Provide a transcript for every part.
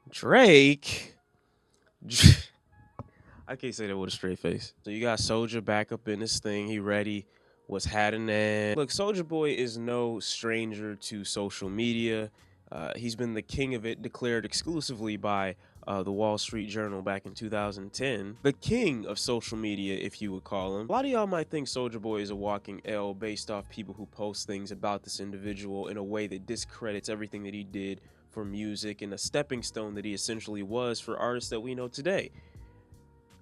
Drake. I can't say that with a straight face. So you got Soulja back up in this thing. He ready. What's happening? Look, Soulja Boy is no stranger to social media. He's been the king of it, declared exclusively by the Wall Street Journal back in 2010. The king of social media, if you would call him. A lot of y'all might think Soulja Boy is a walking L based off people who post things about this individual in a way that discredits everything that he did for music and a stepping stone that he essentially was for artists that we know today.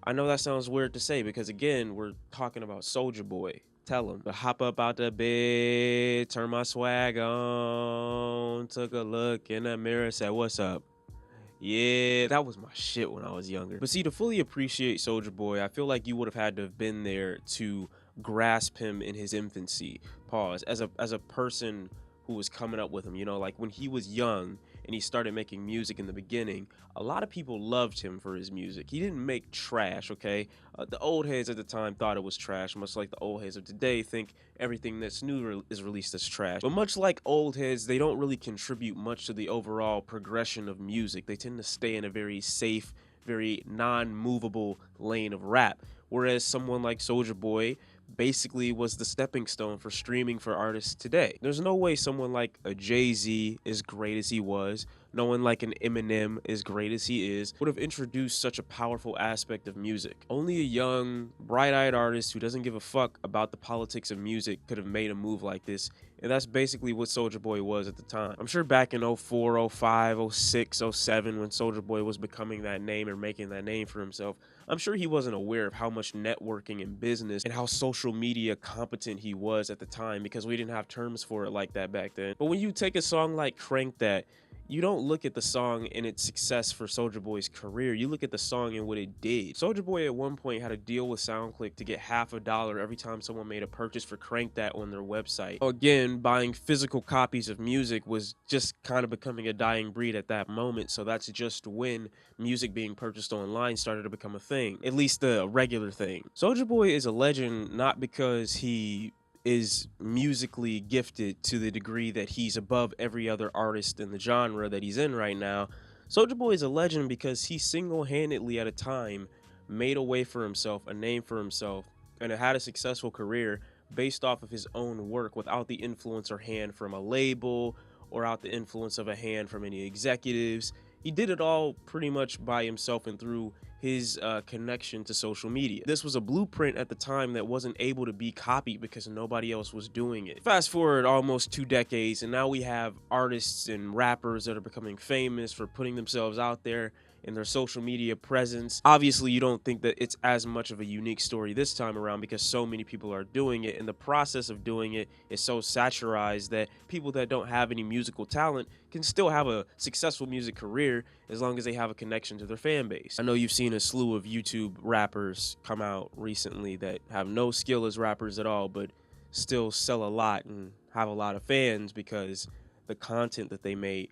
I know that sounds weird to say because again, we're talking about Soulja Boy. Tell him to hop up out the bed, turn my swag on, took a look in the mirror, said, "What's up?" Yeah, that was my shit when I was younger. But see, to fully appreciate Soulja Boy, I feel like you would have had to have been there to grasp him in his infancy. Pause. As a person who was coming up with him, like when he was young and he started making music in the beginning, a lot of people loved him for his music. He didn't make trash, okay? The old heads at the time thought it was trash, much like the old heads of today think everything that's new is released as trash. But much like old heads, they don't really contribute much to the overall progression of music. They tend to stay in a very safe, very non-movable lane of rap. Whereas someone like Soulja Boy basically was the stepping stone for streaming for artists today. There's no way someone like a Jay-Z, as great as he was, no one like an Eminem, as great as he is, would have introduced such a powerful aspect of music. Only a young, bright-eyed artist who doesn't give a fuck about the politics of music could have made a move like this, and that's basically what Soulja Boy was at the time. I'm sure back in 04, 05, 06, 07, when Soulja Boy was becoming that name or making that name for himself, I'm sure he wasn't aware of how much networking and business and how social media competent he was at the time because we didn't have terms for it like that back then. But when you take a song like Crank That, you don't look at the song and its success for Soulja Boy's career. You look at the song and what it did. Soulja Boy at one point had a deal with SoundClick to get $50 every time someone made a purchase for Crank That on their website. Again, buying physical copies of music was just kind of becoming a dying breed at that moment. So that's just when music being purchased online started to become a thing, at least the regular thing. Soulja Boy is a legend not because he is musically gifted to the degree that he's above every other artist in the genre that he's in right now. Soulja Boy is a legend because he single-handedly at a time made a way for himself, a name for himself, and had a successful career based off of his own work without the influence or hand from a label or out the influence of a hand from any executives. He did it all pretty much by himself and through his connection to social media. This was a blueprint at the time that wasn't able to be copied because nobody else was doing it. Fast forward almost 2 decades, and now we have artists and rappers that are becoming famous for putting themselves out there in their social media presence. Obviously, you don't think that it's as much of a unique story this time around because so many people are doing it, and the process of doing it is so satirized that people that don't have any musical talent can still have a successful music career as long as they have a connection to their fan base. I know you've seen a slew of YouTube rappers come out recently that have no skill as rappers at all, but still sell a lot and have a lot of fans because the content that they made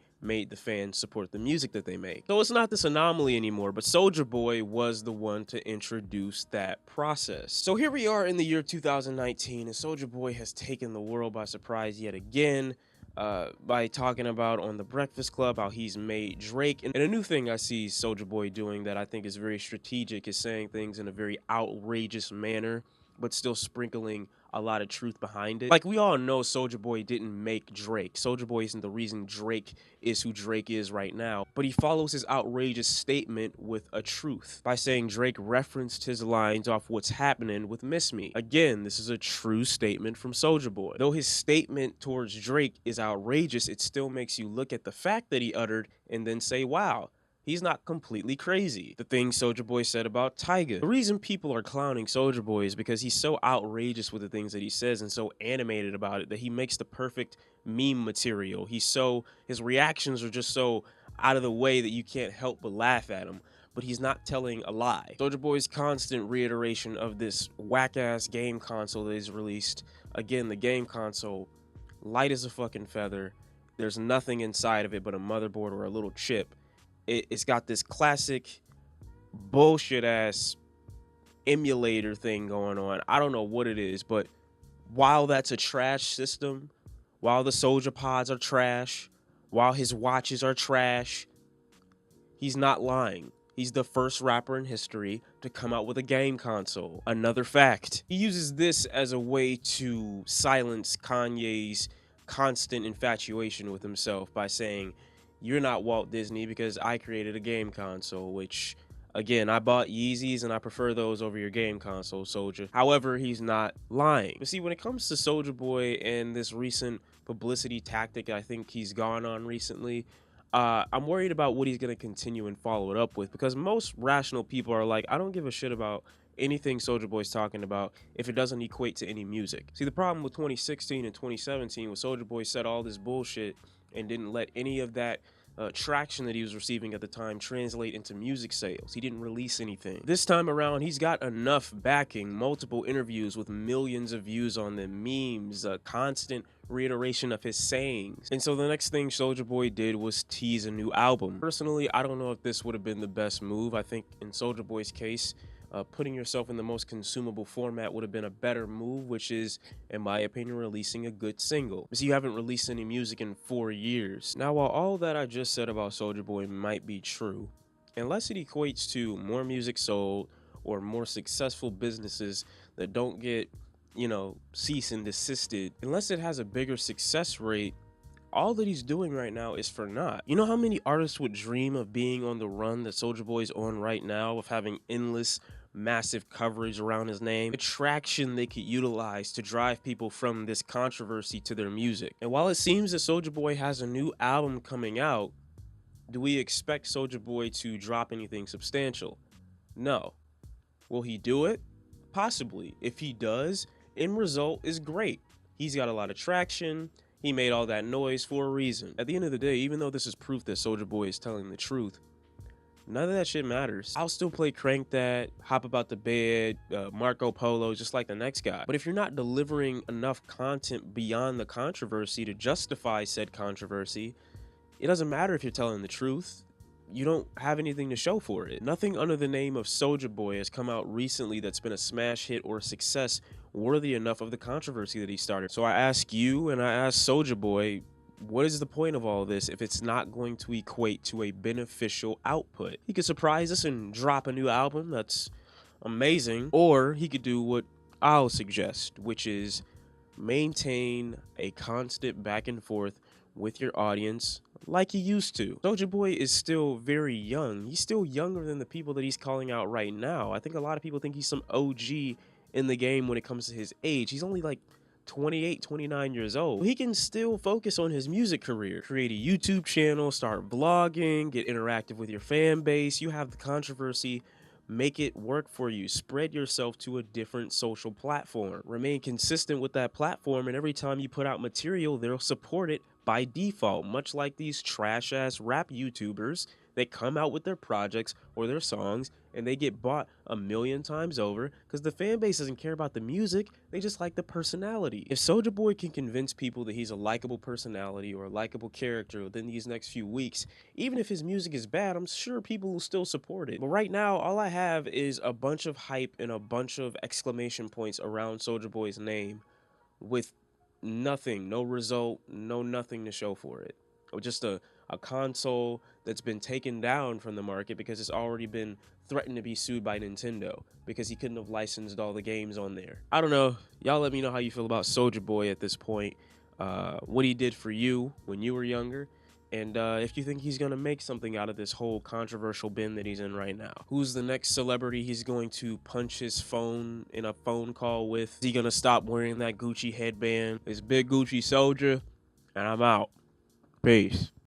the fans support the music that they make. So it's not this anomaly anymore, but Soulja Boy was the one to introduce that process. So here we are in the year 2019, and Soulja Boy has taken the world by surprise yet again. By talking about on the Breakfast Club how he's made Drake. And a new thing I see Soulja Boy doing that I think is very strategic is saying things in a very outrageous manner, but still sprinkling a lot of truth behind it. Like we all know Soulja Boy didn't make Drake. Soulja Boy isn't the reason Drake is who Drake is right now, but he follows his outrageous statement with a truth by saying Drake referenced his lines off what's happening with Miss Me. Again, this is a true statement from Soulja Boy. Though his statement towards Drake is outrageous, it still makes you look at the fact that he uttered and then say, wow, he's not completely crazy. The thing Soulja Boy said about Tyga. The reason people are clowning Soulja Boy is because he's so outrageous with the things that he says and so animated about it that he makes the perfect meme material. His reactions are just so out of the way that you can't help but laugh at him. But he's not telling a lie. Soulja Boy's constant reiteration of this whack-ass game console that is released. Again, the game console, light as a fucking feather. There's nothing inside of it but a motherboard or a little chip. It's got this classic bullshit ass emulator thing going on. I don't know what it is, but while that's a trash system, while the Soulja Pods are trash, while his watches are trash, He's not lying. He's the first rapper in history to come out with a game console. Another fact. He uses this as a way to silence Kanye's constant infatuation with himself by saying, "You're not Walt Disney because I created a game console," which, again, I bought Yeezys and I prefer those over your game console, Soulja. However, he's not lying. But see, when it comes to Soulja Boy and this recent publicity tactic I think he's gone on recently, I'm worried about what he's going to continue and follow it up with, because most rational people are like, I don't give a shit about anything Soulja Boy's talking about if it doesn't equate to any music. See, the problem with 2016 and 2017 was Soulja Boy said all this bullshit and didn't let any of that traction that he was receiving at the time translate into music sales. He didn't release anything. This time around, he's got enough backing, multiple interviews with millions of views on them, memes, constant reiteration of his sayings. And so the next thing Soulja Boy did was tease a new album. Personally, I don't know if this would have been the best move. I think in Soulja Boy's case, putting yourself in the most consumable format would have been a better move, which is, in my opinion, releasing a good single. Because you haven't released any music in 4 years. Now, while all that I just said about Soulja Boy might be true, unless it equates to more music sold or more successful businesses that don't get, cease and desisted, unless it has a bigger success rate, all that he's doing right now is for naught. You know how many artists would dream of being on the run that Soulja Boy's on right now, of having endless massive coverage around his name, attraction they could utilize to drive people from this controversy to their music? And while it seems that Soulja Boy has a new album coming out, do we expect Soulja Boy to drop anything substantial? No. Will he do it? Possibly. If he does, end result is great. He's got a lot of traction. He made all that noise for a reason. At the end of the day, even though this is proof that Soulja Boy is telling the truth, none of that shit matters. I'll still play Crank That, Hop About the Bed, Marco Polo, just like the next guy. But if you're not delivering enough content beyond the controversy to justify said controversy, it doesn't matter if you're telling the truth. You don't have anything to show for it. Nothing under the name of Soulja Boy has come out recently that's been a smash hit or a success worthy enough of the controversy that he started. So I ask you, and I ask Soulja Boy, what is the point of all this if it's not going to equate to a beneficial output? He could surprise us and drop a new album that's amazing, or he could do what I'll suggest, which is maintain a constant back and forth with your audience like he used to. Soulja Boy is still very young. He's still younger than the people that he's calling out right now. I think a lot of people think he's some OG in the game when it comes to his age. He's only like 28, 29 years old. He can still focus on his music career, create a YouTube channel, start blogging, get interactive with your fan base. You have the controversy, make it work for you. Spread yourself to a different social platform. Remain consistent with that platform, and every time you put out material, they'll support it by default, much like these trash-ass rap YouTubers that come out with their projects or their songs and they get bought a million times over because the fan base doesn't care about the music, they just like the personality. If Soulja Boy can convince people that he's a likable personality or a likable character within these next few weeks, even if his music is bad, I'm sure people will still support it. But right now, all I have is a bunch of hype and a bunch of exclamation points around Soulja Boy's name with nothing, no result, no nothing to show for it. Or just a console that's been taken down from the market because it's already been threatened to be sued by Nintendo because he couldn't have licensed all the games on there. I don't know. Y'all let me know how you feel about Soulja Boy at this point, what he did for you when you were younger, and if you think he's going to make something out of this whole controversial bin that he's in right now. Who's the next celebrity he's going to punch his phone in a phone call with? Is he going to stop wearing that Gucci headband? It's Big Gucci Soulja, and I'm out. Peace.